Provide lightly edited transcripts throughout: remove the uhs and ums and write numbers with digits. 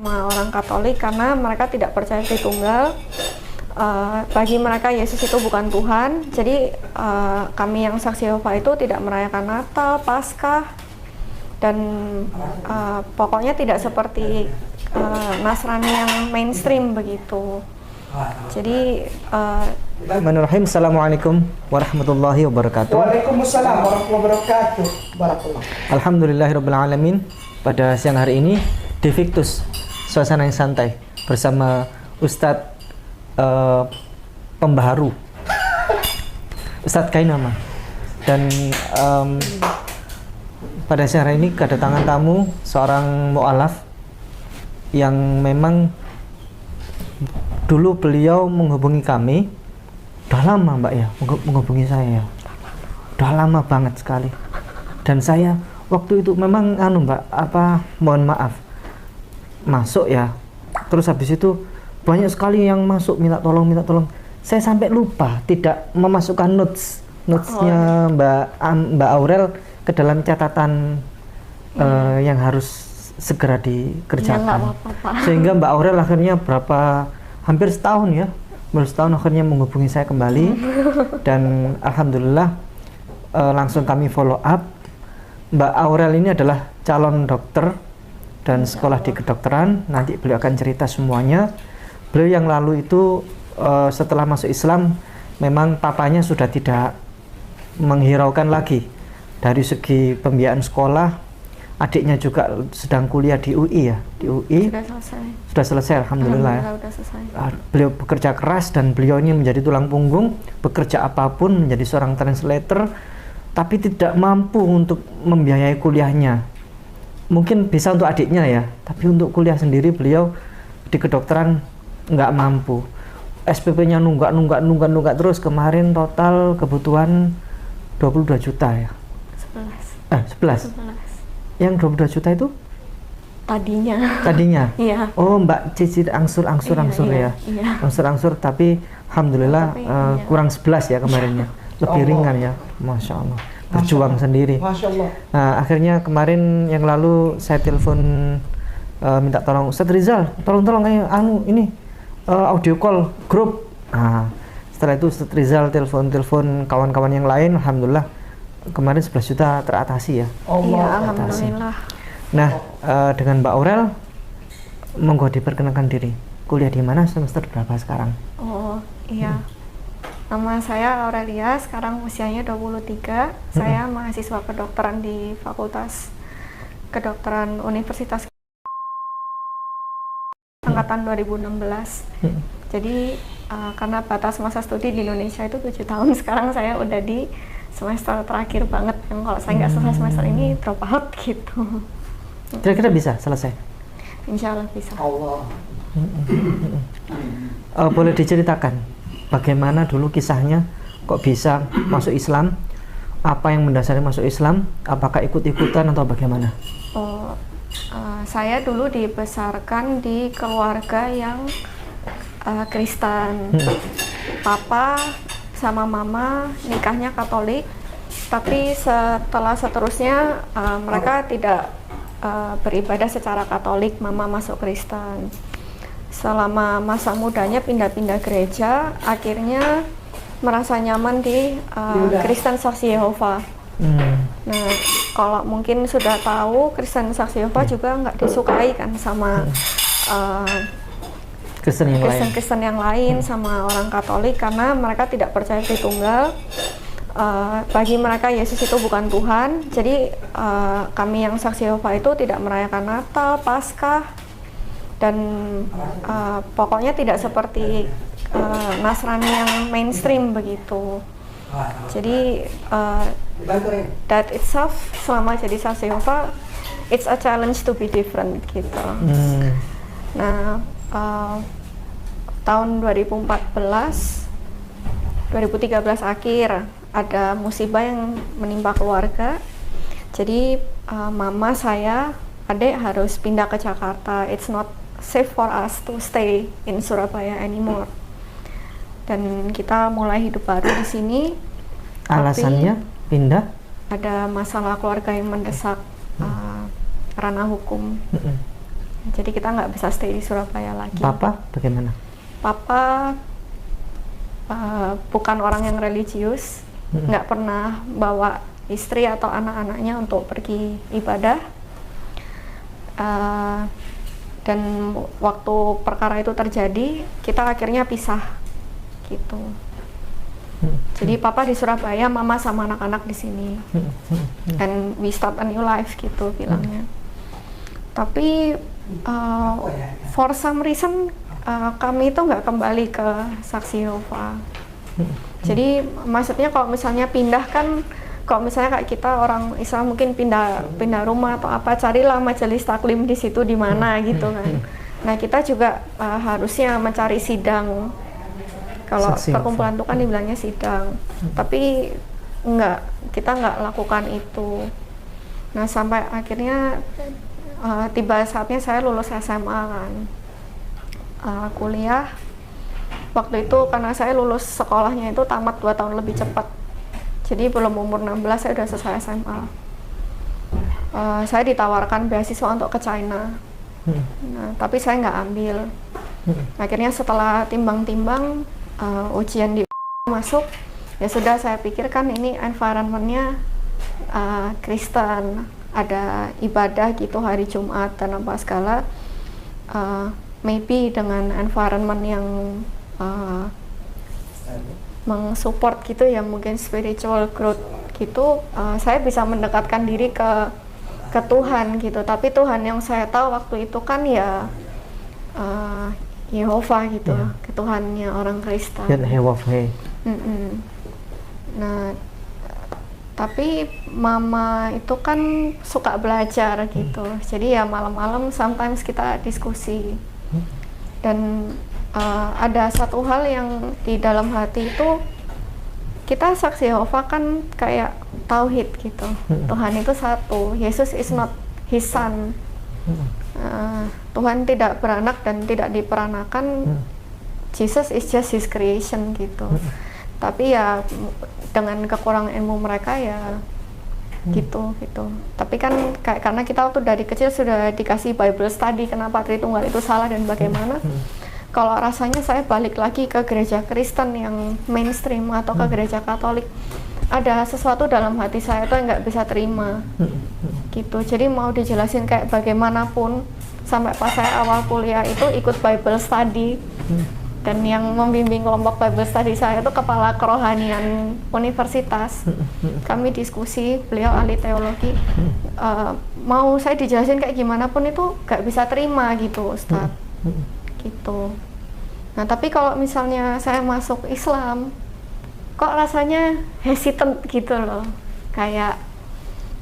sama orang Katolik karena mereka tidak percaya Tritunggal. Bagi mereka Yesus itu bukan Tuhan. Jadi kami yang Saksi Yehova itu tidak merayakan Natal, Paskah, dan pokoknya tidak seperti Nasrani yang mainstream begitu. Jadi Bismillahirrahmanirrahim. Assalamualaikum warahmatullahi wabarakatuh. Waalaikumsalam warahmatullahi wabarakatuh. Barakallah. Alhamdulillahirabbil alamin. Pada siang hari ini di Victus, suasana yang santai bersama Ustadz pembaharu Ustadz Kainama. Dan pada siang hari ini kedatangan tamu seorang mu'alaf yang memang dulu beliau menghubungi kami. Udah lama Mbak ya menghubungi saya ya. Udah lama banget sekali. Dan saya waktu itu memang Mbak, mohon maaf, masuk ya. Terus habis itu banyak sekali yang masuk minta tolong. Saya sampai lupa tidak memasukkan notesnya Mbak Aurel ke dalam catatan yang harus segera dikerjakan. Ya, apa-apa. Sehingga Mbak Aurel akhirnya hampir setahun ya, akhirnya menghubungi saya kembali. Dan alhamdulillah langsung kami follow up. Mbak Aurel ini adalah calon dokter dan sekolah di kedokteran. Nanti beliau akan cerita semuanya. Beliau yang lalu itu setelah masuk Islam memang papanya sudah tidak menghiraukan lagi dari segi pembiayaan sekolah. Adiknya juga sedang kuliah di UI ya, di UI. Sudah selesai, alhamdulillah ya. Sudah selesai. Beliau bekerja keras dan beliau ini menjadi tulang punggung, bekerja apapun, menjadi seorang translator, tapi tidak mampu untuk membiayai kuliahnya. Mungkin bisa untuk adiknya ya, tapi untuk kuliah sendiri beliau di kedokteran nggak mampu. SPP-nya nunggak terus. Kemarin total kebutuhan 22 juta ya. 11. Yang 22 juta itu? Tadinya? Iya. Oh, Mbak cicil angsur-angsur iya. ya. Angsur-angsur, tapi alhamdulillah kurang 11 ya kemarinnya. Lebih ringan ya. Masya Allah. Berjuang sendiri. Masya Allah. Nah, akhirnya kemarin yang lalu saya telepon minta tolong Ustadz Rizal, tolong ini audio call grup. Nah, setelah itu Ustadz Rizal telepon kawan-kawan yang lain, alhamdulillah kemarin 11 juta teratasi ya. Iya, alhamdulillah. Nah, dengan Mbak Aurel, monggo diperkenalkan diri. Kuliah di mana, semester berapa sekarang? Oh, iya. Nama saya Aurelia, sekarang usianya 23. Saya mahasiswa kedokteran di Fakultas Kedokteran Universitas angkatan 2016. Jadi karena batas masa studi di Indonesia itu 7 tahun, sekarang saya udah di semester terakhir banget. Yang kalau saya nggak selesai semester ini drop out gitu. Kira-kira bisa selesai? Insya Allah bisa. Allah. Boleh diceritakan bagaimana dulu kisahnya kok bisa masuk Islam? Apa yang mendasari masuk Islam? Apakah ikut-ikutan atau bagaimana? Saya dulu dibesarkan di keluarga yang Kristen. Papa sama mama nikahnya Katolik, tapi seterusnya mereka tidak beribadah secara Katolik. Mama masuk Kristen. Selama masa mudanya pindah-pindah gereja, akhirnya merasa nyaman di Kristen Saksi Yehova. Nah, kalau mungkin sudah tahu, Kristen Saksi Yehova juga nggak disukai kan sama Kristen yang lain, sama orang Katolik, karena mereka tidak percaya Tritunggal. Bagi mereka Yesus itu bukan Tuhan. Jadi kami yang Saksi Yehova itu tidak merayakan Natal, Paskah, dan pokoknya tidak seperti Nasrani yang mainstream begitu. Jadi that itself, selama jadi Saksi Yehova, it's a challenge to be different gitu. Nah, tahun 2013 akhir ada musibah yang menimpa keluarga. Jadi mama saya, adik harus pindah ke Jakarta. It's not safe for us to stay in Surabaya anymore. Dan kita mulai hidup baru di sini. Alasannya pindah? Ada masalah keluarga yang mendesak ranah hukum. Jadi kita nggak bisa stay di Surabaya lagi. Papa bagaimana? Papa bukan orang yang religius, nggak pernah bawa istri atau anak-anaknya untuk pergi ibadah. Dan waktu perkara itu terjadi, kita akhirnya pisah gitu. Jadi papa di Surabaya, mama sama anak-anak di sini. And we start a new life gitu bilangnya. Tapi for some reason kami itu nggak kembali ke Saksi Yehova. Jadi maksudnya kalau misalnya pindah kan, kalau misalnya kayak kita orang Islam mungkin pindah rumah atau apa, carilah majelis taklim di situ di mana gitu kan. Nah kita juga harusnya mencari sidang. Kalau perkumpulan itu kan dibilangnya sidang, tapi kita nggak lakukan itu. Nah sampai akhirnya tiba saatnya saya lulus SMA kan, kuliah. Waktu itu karena saya lulus sekolahnya itu tamat 2 tahun lebih cepat, jadi belum umur 16 saya udah selesai SMA. Saya ditawarkan beasiswa untuk ke China, nah, tapi saya nggak ambil. Akhirnya setelah timbang-timbang, ujian di masuk, ya sudah saya pikirkan ini environmentnya Kristen, ada ibadah gitu hari Jumat dan apa segala, maybe dengan environment yang mensupport gitu ya, mungkin spiritual growth gitu, saya bisa mendekatkan diri ke Tuhan gitu. Tapi Tuhan yang saya tahu waktu itu kan ya Yehova gitu, Tuhannya orang Kristen. Nah, tapi mama itu kan suka belajar gitu, jadi ya malam-malam sometimes kita diskusi. Dan ada satu hal yang di dalam hati itu, kita Saksi Yehova kan kayak tauhid gitu. Tuhan itu satu, Yesus is not his son. Tuhan tidak beranak dan tidak diperanakan. Jesus is just his creation gitu. Tapi ya dengan kekurangan ilmu mereka ya gitu. Tapi kan karena kita waktu dari kecil sudah dikasih Bible study kenapa Tritunggal itu salah dan bagaimana. Kalau rasanya saya balik lagi ke gereja Kristen yang mainstream atau ke gereja Katolik, ada sesuatu dalam hati saya tuh yang nggak bisa terima gitu. Jadi mau dijelasin kayak bagaimanapun, sampai pas saya awal kuliah itu ikut Bible study, dan yang membimbing kelompok Bible study saya itu kepala kerohanian universitas. Kami diskusi, beliau ahli teologi, mau saya dijelasin kayak gimana pun itu nggak bisa terima gitu, Ustadz. Gitu. Nah tapi kalau misalnya saya masuk Islam, kok rasanya hesitant gitu loh. Kayak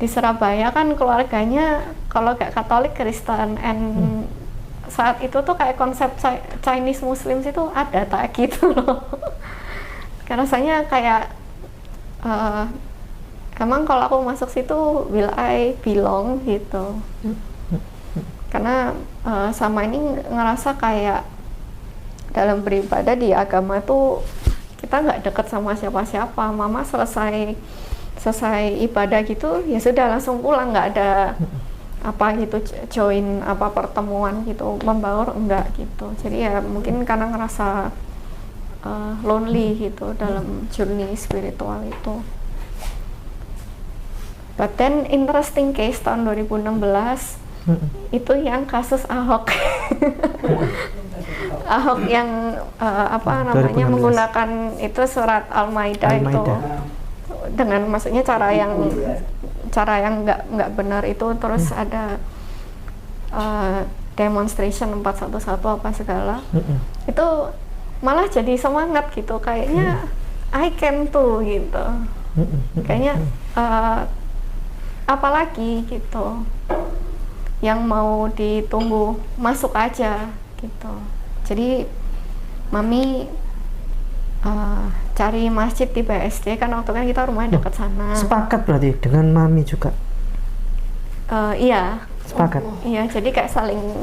di Surabaya kan keluarganya kalau kayak Katolik, Kristen, and saat itu tuh kayak konsep Chinese Muslims itu ada tak gitu loh. Karena rasanya kayak emang kalau aku masuk situ will I belong gitu. Karena sama ini ngerasa kayak dalam beribadah di agama tuh kita nggak deket sama siapa-siapa. Mama selesai ibadah gitu ya sudah langsung pulang, nggak ada apa gitu join apa pertemuan gitu membaur, enggak gitu. Jadi ya mungkin karena ngerasa lonely gitu dalam journey spiritual itu. But then interesting case tahun 2016 itu yang kasus Ahok. Ahok yang apa namanya 2016. Menggunakan itu surat Al-Maidah itu dengan maksudnya cara yang nggak benar itu, terus ada demonstration 411 apa segala. Itu malah jadi semangat gitu, kayaknya I can too gitu. Kayaknya apalagi gitu yang mau ditunggu, masuk aja gitu. Jadi mami cari masjid di BSD kan, waktu kan kita rumahnya dekat sana. Sepakat berarti dengan mami juga? Iya. Sepakat? Iya, jadi kayak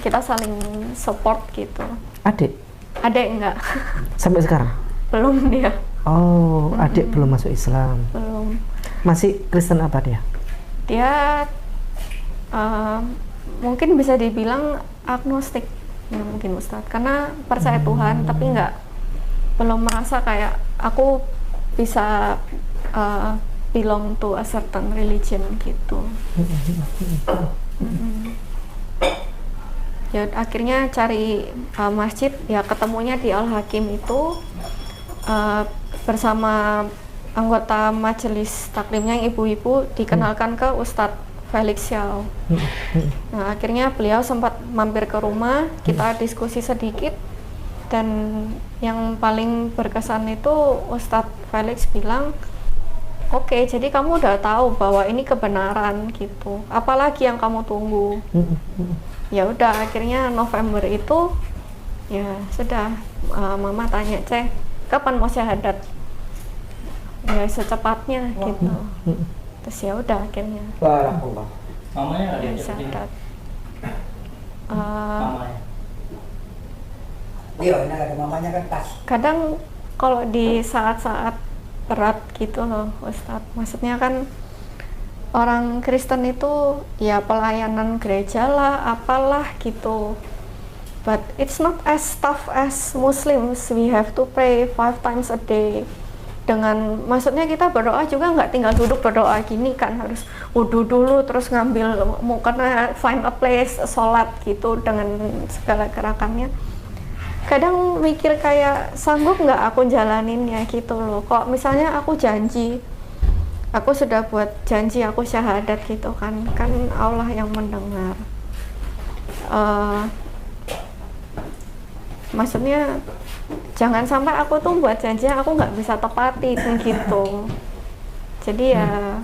kita saling support gitu. Adik enggak? Sampai sekarang? Belum dia. Oh, adik belum masuk Islam? Belum. Masih Kristen apa dia? Dia mungkin bisa dibilang agnostik ya mungkin Ustadz, karena percaya Tuhan tapi belum merasa kayak aku bisa belong to a certain religion gitu. Ya akhirnya cari masjid, ya ketemunya di Al Hakim itu bersama anggota majelis taklimnya yang ibu-ibu, dikenalkan ke Ustadz Felix Xiao. Nah akhirnya beliau sempat mampir ke rumah, kita diskusi sedikit, dan yang paling berkesan itu Ustadz Felix bilang, oke, jadi kamu udah tahu bahwa ini kebenaran gitu, apalagi yang kamu tunggu. Ya udah, akhirnya November itu ya sudah, mama tanya, Ceh, kapan mau syahadat? Ya secepatnya gitu. Terus ya udah akhirnya Barakallah. Mamanya nggak ya, diajak kesini? syahadat. Mamanya. Iya, ini ada mamanya kan pas. Kadang kalau di saat-saat berat gitu loh Ustadz, maksudnya kan orang Kristen itu ya pelayanan gereja lah, apalah gitu, but it's not as tough as Muslims. We have to pray 5 times a day. Dengan maksudnya kita berdoa juga nggak tinggal duduk berdoa gini kan, harus wudhu dulu terus ngambil karena find a place sholat gitu dengan segala gerakannya. Kadang mikir kayak sanggup nggak aku jalaninnya gitu loh. Kok misalnya aku janji, aku sudah buat janji aku syahadat gitu kan Allah yang mendengar. Maksudnya jangan sampai aku tuh buat janji aku nggak bisa tepati gitu. Jadi ya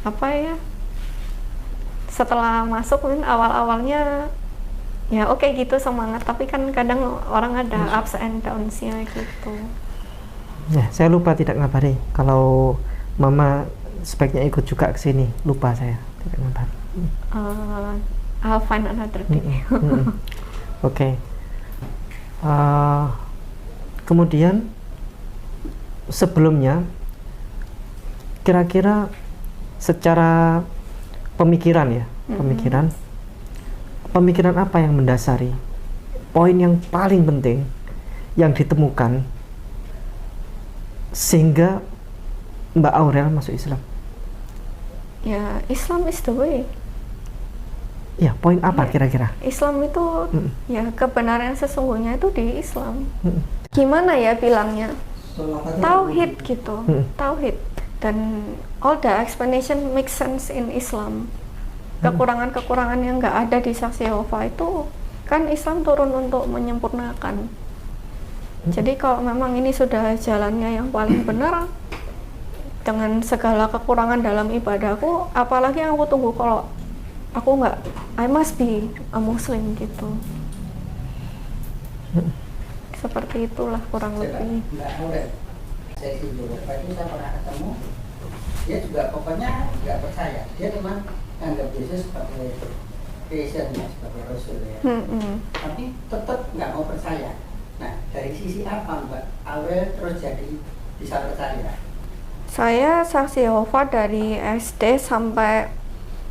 apa ya, setelah masuk mungkin awal-awalnya ya oke gitu semangat, tapi kan kadang orang ada ups and downs-nya gitu. Ya, saya lupa tidak ngabari kalau mama sebaiknya ikut juga ke sini, lupa saya tidak ngabari. I'll find another day. Oke. Kemudian sebelumnya kira-kira secara pemikiran ya, pemikiran apa yang mendasari poin yang paling penting yang ditemukan sehingga Mbak Aurel masuk Islam? Ya, Islam is the way. Ya, poin apa kira-kira? Islam itu ya kebenaran sesungguhnya itu di Islam. Gimana ya bilangnya? Tauhid gitu, tauhid. Dan all the explanation makes sense in Islam. Kekurangan-kekurangan yang nggak ada di Saksi Yehova itu kan Islam turun untuk menyempurnakan. Jadi kalau memang ini sudah jalannya yang paling benar, dengan segala kekurangan dalam ibadahku, apalagi yang aku tunggu kalau aku nggak, I must be a Muslim gitu. Seperti itulah kurang lebih. Mbak Aurel, saya di Eropa itu saya pernah ketemu, dia juga pokoknya nggak percaya, dia cuma anggap Yesus sebagai Kristen ya, sebagai Rasul ya. Tapi tetap nggak mau percaya. Nah, dari sisi apa Mbak Aurel terus jadi bisa percaya? Saya Saksi Yehova dari SD sampai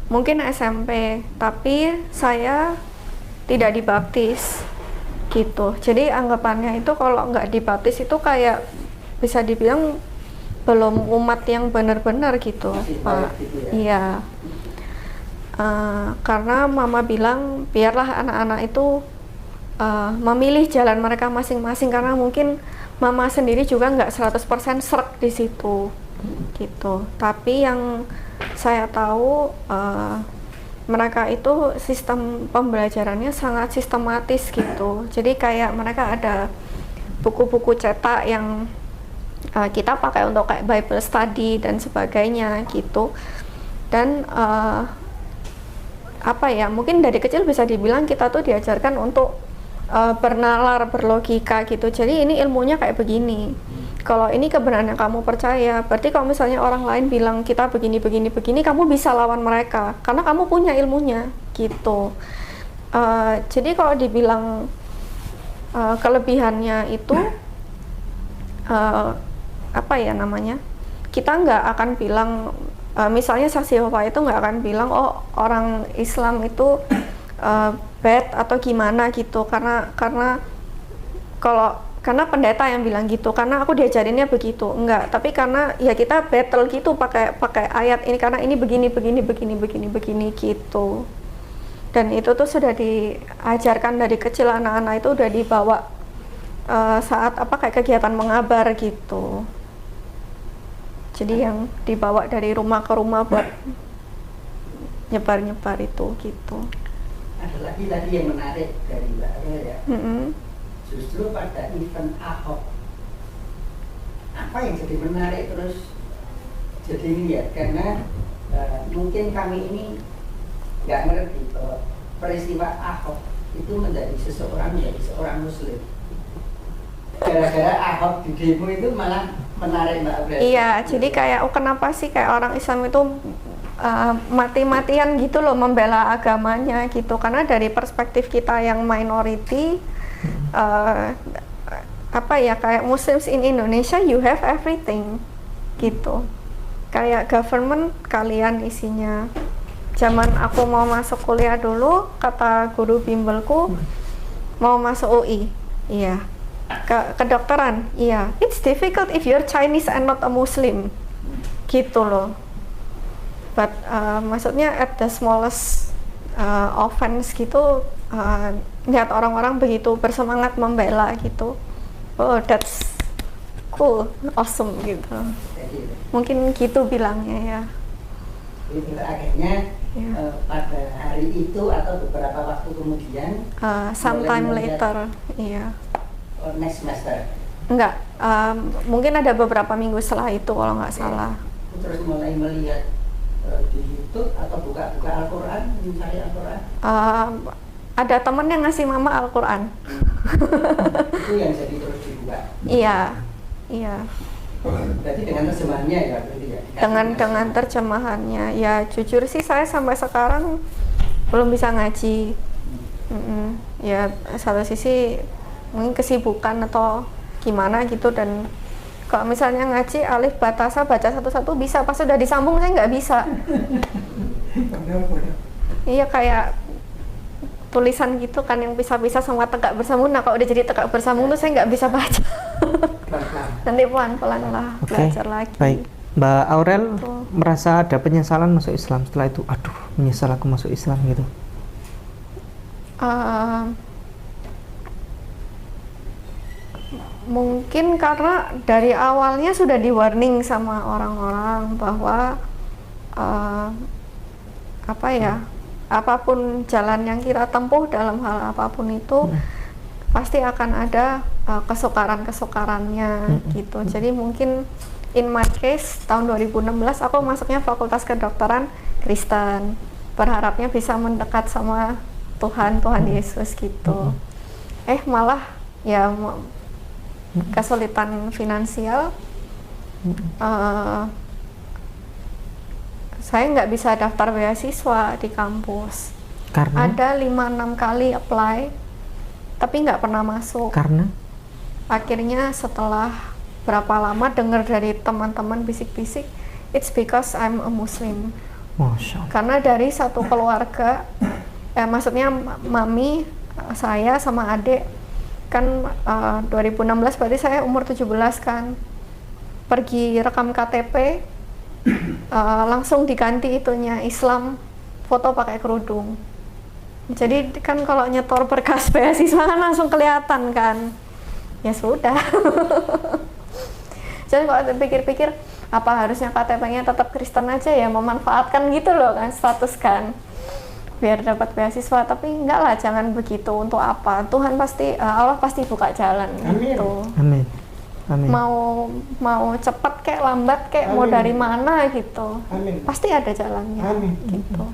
mungkin SMP, tapi saya tidak dibaptis gitu. Jadi anggapannya itu kalau nggak dibaptis itu kayak bisa dibilang belum umat yang benar-benar gitu, Pak. Gitu ya? Iya. Karena mama bilang biarlah anak-anak itu memilih jalan mereka masing-masing, karena mungkin mama sendiri juga nggak 100% serk di situ gitu. Tapi yang saya tahu mereka itu sistem pembelajarannya sangat sistematis gitu. Jadi kayak mereka ada buku-buku cetak yang kita pakai untuk kayak Bible study dan sebagainya gitu. Dan apa ya, mungkin dari kecil bisa dibilang kita tuh diajarkan untuk bernalar, berlogika gitu. Jadi ini ilmunya kayak begini. Kalau ini kebenaran yang kamu percaya, berarti kalau misalnya orang lain bilang kita begini, kamu bisa lawan mereka karena kamu punya ilmunya gitu. Jadi kalau dibilang kelebihannya itu apa ya namanya, kita nggak akan bilang Misalnya saksi Yehova itu nggak akan bilang oh orang Islam itu bad atau gimana gitu, karena pendeta yang bilang gitu, karena aku diajarinnya begitu, enggak, tapi karena ya kita battle gitu pakai ayat ini, karena ini begini gitu. Dan itu tuh sudah diajarkan dari kecil, anak-anak itu udah dibawa saat kayak kegiatan mengabar gitu. Jadi yang dibawa dari rumah ke rumah buat nyebar itu gitu. Ada lagi tadi yang menarik dari Mbak Arel ya. Justru pada event Ahok, apa yang jadi menarik terus jadi lihat, karena mungkin kami ini nggak ngerti bahwa peristiwa Ahok itu menjadi seorang Muslim. Gara-gara Ahok di demo itu malah menarik Mbak Arel. Iya, jadi kayak kenapa sih kayak orang Islam itu mati-matian gitu loh membela agamanya gitu, karena dari perspektif kita yang minority, kayak Muslims in Indonesia you have everything gitu, kayak government kalian isinya. Zaman aku mau masuk kuliah dulu, kata guru bimbelku, mau masuk UI, iya, kedokteran, iya, it's difficult if you're Chinese and not a Muslim gitu loh. But maksudnya at the smallest offense gitu, lihat orang-orang begitu bersemangat membela gitu, oh that's cool, awesome gitu. Mungkin gitu bilangnya ya. Itu akhirnya pada hari itu atau beberapa waktu kemudian, sometime later, iya. Next semester. Enggak, mungkin ada beberapa minggu setelah itu kalau nggak salah. Terus mulai melihat di YouTube atau buka Al-Quran, mencari Al-Quran. Ada temen yang ngasih mama Al-Quran. Itu yang jadi terus dibuka. Iya. Berarti dengan terjemahannya ya, berarti ya. Dengan terjemahannya, ya jujur sih saya sampai sekarang belum bisa ngaji. Ya satu sisi mungkin kesibukan atau gimana gitu, dan kalau misalnya ngaji alif batasa baca satu-satu bisa, pas sudah disambung saya nggak bisa. Iya, kayak tulisan gitu kan yang pisah-pisah sama tegak bersambung. Nah kalau udah jadi tegak bersambung tuh saya nggak bisa baca. Nanti pelan-pelan lah belajar lagi. Baik, Mbak Aurel merasa ada penyesalan masuk Islam setelah itu? Aduh, menyesal aku masuk Islam gitu. Mungkin karena dari awalnya sudah di warning sama orang-orang bahwa apapun jalan yang kita tempuh dalam hal apapun itu pasti akan ada kesukaran-kesukarannya gitu. Jadi mungkin in my case tahun 2016 aku masuknya Fakultas Kedokteran Kristen, berharapnya bisa mendekat sama Tuhan Yesus gitu. Malah ya kesulitan finansial, saya nggak bisa daftar beasiswa di kampus. Karena? Ada 5-6 kali apply tapi nggak pernah masuk. Karena? Akhirnya setelah berapa lama dengar dari teman-teman bisik-bisik, it's because I'm a Muslim. Masya Allah. Karena dari satu keluarga, maksudnya mami, saya sama adik kan 2016 berarti saya umur 17 kan, pergi rekam KTP, langsung diganti itunya Islam, foto pakai kerudung. Jadi kan kalau nyetor berkas beasiswa kan langsung kelihatan kan, ya sudah. Jadi kalau pikir-pikir apa harusnya KTP-nya tetap Kristen aja ya, memanfaatkan gitu loh kan status kan, biar dapat beasiswa. Tapi enggak lah, jangan begitu. Untuk apa? Tuhan pasti, Allah pasti buka jalan. Amin. Gitu. Amin. Amin. Mau cepat kayak lambat kayak mau dari mana gitu, Amin. pasti ada jalannya. Amin. Gitu.